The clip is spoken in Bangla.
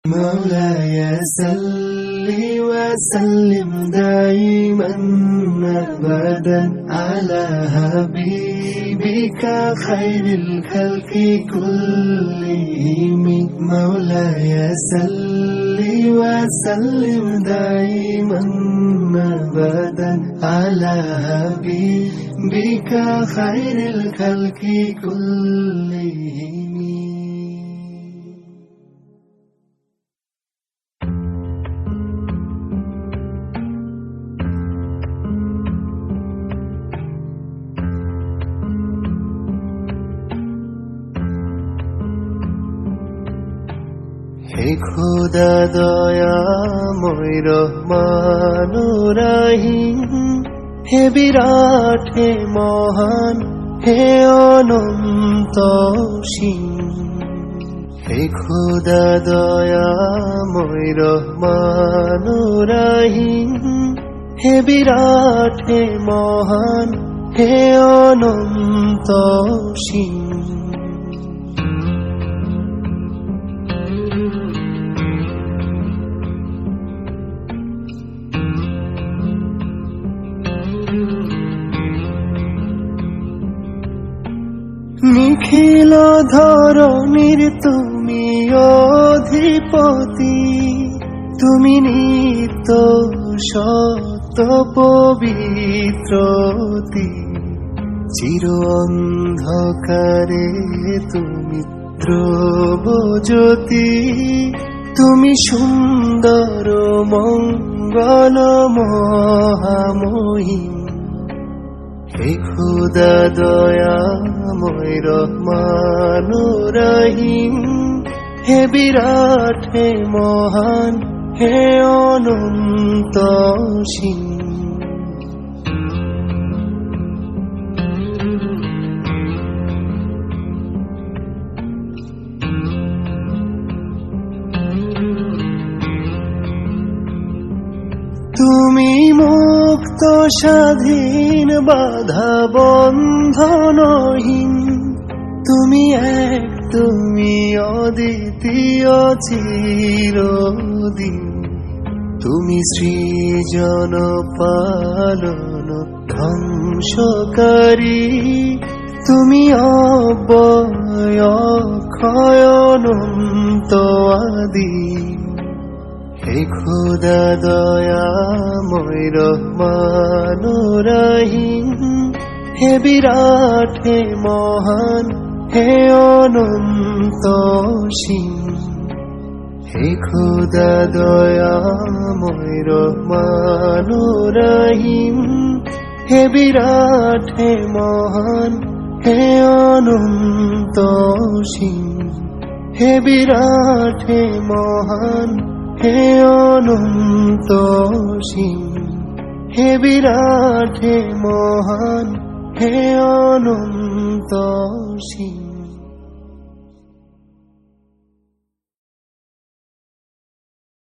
مولاي صل وسلم دائما أبدا على حبيبك خير الخلق كلهم مولاي صل وسلم دائما أبدا على حبيبك خير الخلق كلهم হে খোদা দয়াময় রহমান রহিম হে বিরাট হে মহান হে অনন্ত অসীম হে খোদা দয়াময় রহমান রহিম হে বিরাট হে মহান হে অনন্ত অসীম নিখিল ধরণীর তুমি অধিপতি তুমি নিত্য সত্য পবিত্রতি চির অন্ধকারে তুমি ধ্রুবজ্যোতি তুমি সুন্দর মঙ্গল মহামহিম হে খোদা দয়াময় রহমান রহিম হে বিরাট হে মহান হে অনন্ত অসীম তুমি মুক্ত স্বাধীন বাধা বন্ধনহীন তুমি এক তুমি অদ্বিতীয় চিরদিন তুমি সৃজন পালন ধ্বংসকারী তুমি অব্যয় অক্ষয় অনন্ত আদি হে খোদা দয়াময় রহমান রহিম হে বিরাট হে মহান হে অনন্ত অসীম হে খোদা দয়াময় রহমান রহিম হে বিরাট হে মহান হে অনন্ত অসীম হে বিরাট হে মহান হে অনন্ত অসীম হে বিরাট হে মহান হে অনন্ত অসীম।